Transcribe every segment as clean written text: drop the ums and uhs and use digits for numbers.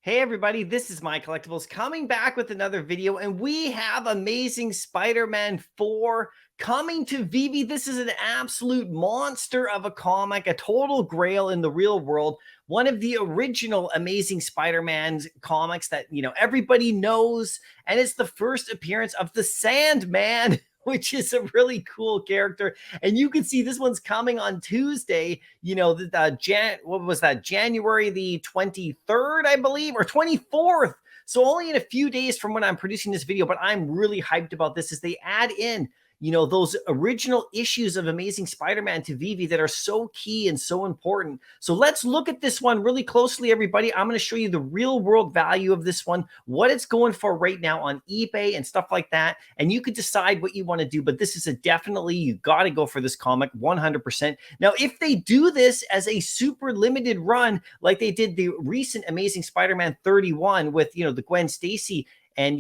Hey everybody, this is My Collectibles coming back with another video, and we have Amazing Spider-Man 4 coming to Vivi. This is an absolute monster of a comic, a total grail in the real world. One of the original Amazing Spider-Man's comics that, everybody knows, and it's the first appearance of the Sandman, which is a really cool character. And you can see this one's coming on Tuesday, what was that, January the 23rd, I believe, or 24th. So only in a few days from when I'm producing this video, but I'm really hyped about this as they add in those original issues of Amazing Spider-Man to Vivi that are so key and so important. So let's look at this one really closely, everybody. I'm going to show you the real world value of this one, what it's going for right now on eBay and stuff like that. And you could decide what you want to do, but this is definitely, you got to go for this comic 100%. Now, if they do this as a super limited run, like they did the recent Amazing Spider-Man 31 with, the Gwen Stacy and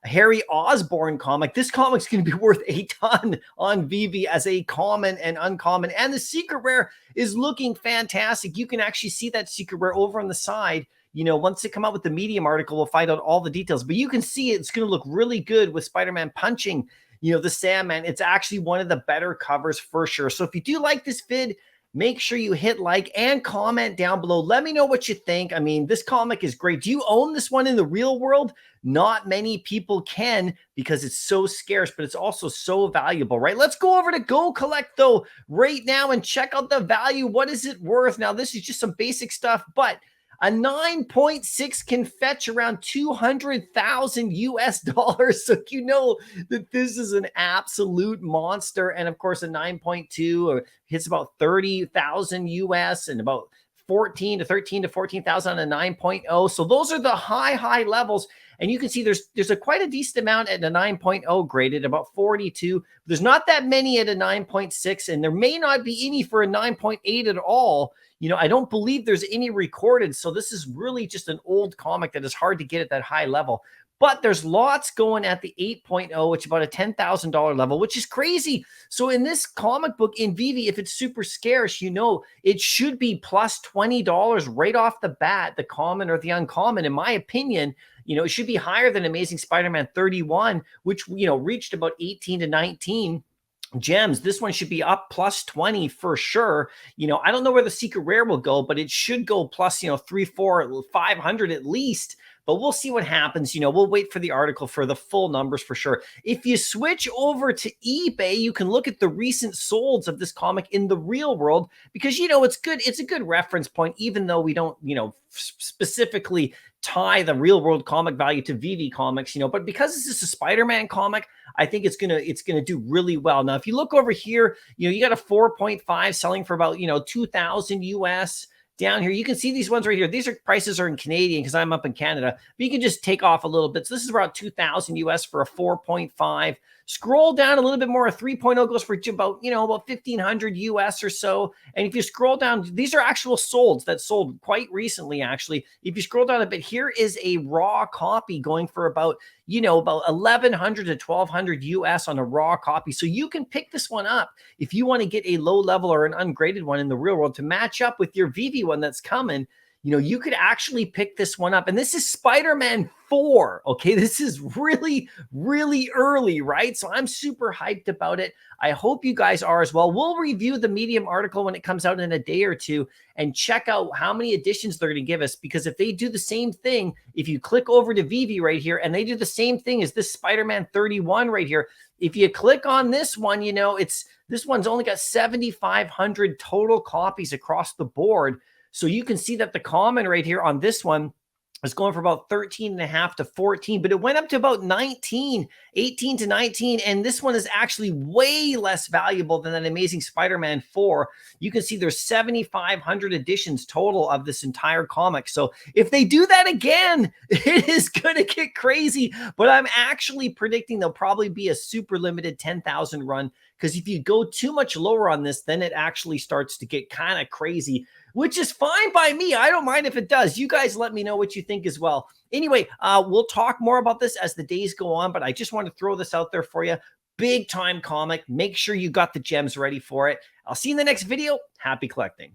Harry Osborn comic, this comic's going to be worth a ton on Vivi as a common and uncommon. And the secret rare is looking fantastic. You can actually see that secret rare over on the side. Once they come out with the Medium article, we'll find out all the details. But you can see it's going to look really good with Spider-Man punching, the Sandman. It's actually one of the better covers for sure. So if you do like this vid, make sure you hit like and comment down below. Let me know what you think. I mean, this comic is great. Do you own this one in the real world? Not many people can because it's so scarce, but it's also so valuable, right? Let's go over to Go Collect though right now and check out the value. What is it worth? Now, this is just some basic stuff, but a 9.6 can fetch around 200,000 US dollars. So you know that this is an absolute monster. And of course, a 9.2 hits about 30,000 US and about 14 to 13 to 14,000 on a 9.0. So those are the high levels. And you can see there's quite a decent amount at a 9.0 graded, about 42. There's not that many at a 9.6, and there may not be any for a 9.8 at all. I don't believe there's any recorded. So this is really just an old comic that is hard to get at that high level. But there's lots going at the 8.0, which is about a $10,000 level, which is crazy. So in this comic book in Vivi, if it's super scarce, it should be plus $20 right off the bat, the common or the uncommon. In my opinion, it should be higher than Amazing Spider-Man 31, which, reached about 18 to 19 gems. This one should be up plus 20 for sure. I don't know where the secret rare will go, but it should go plus, 3, 4, 500 at least. But we'll see what happens. We'll wait for the article for the full numbers for sure. If you switch over to eBay, you can look at the recent solds of this comic in the real world because, it's good. It's a good reference point, even though we don't, specifically tie the real world comic value to Vivi Comics, but because this is a Spider-Man comic, I think it's gonna do really well. Now, if you look over here, you got a 4.5 selling for about 2,000 US. Down here, you can see these ones right here. These prices are in Canadian because I'm up in Canada, but you can just take off a little bit. So this is around 2,000 US for a 4.5. Scroll down a little bit more. A 3.0 goes for about 1,500 US or so. And if you scroll down, these are actual solds that sold quite recently, actually. If you scroll down a bit, here is a raw copy going for about 1,100 to 1,200 US on a raw copy. So you can pick this one up if you want to get a low level or an ungraded one in the real world to match up with your Vivi one that's coming. You could actually pick this one up. And this is Spider-Man 4. Okay, this is really, really early, right? So I'm super hyped about it. I hope you guys are as well. We'll review the Medium article when it comes out in a day or two and check out how many editions they're going to give us. Because if they do the same thing, if you click over to Vivi right here and they do the same thing as this Spider-Man 31 right here, if you click on this one, this one's only got 7,500 total copies across the board. So you can see that the common right here on this one is going for about 13.5 to 14, but it went up to about 19, 18 to 19. And this one is actually way less valuable than that Amazing Spider-Man 4. You can see there's 7,500 editions total of this entire comic. So if they do that again, it is going to get crazy. But I'm actually predicting there'll probably be a super limited 10,000 run, because if you go too much lower on this, then it actually starts to get kind of crazy, which is fine by me. I don't mind if it does. You guys let me know what you think as well. Anyway, we'll talk more about this as the days go on, but I just want to throw this out there for you. Big time comic. Make sure you got the gems ready for it. I'll see you in the next video. Happy collecting.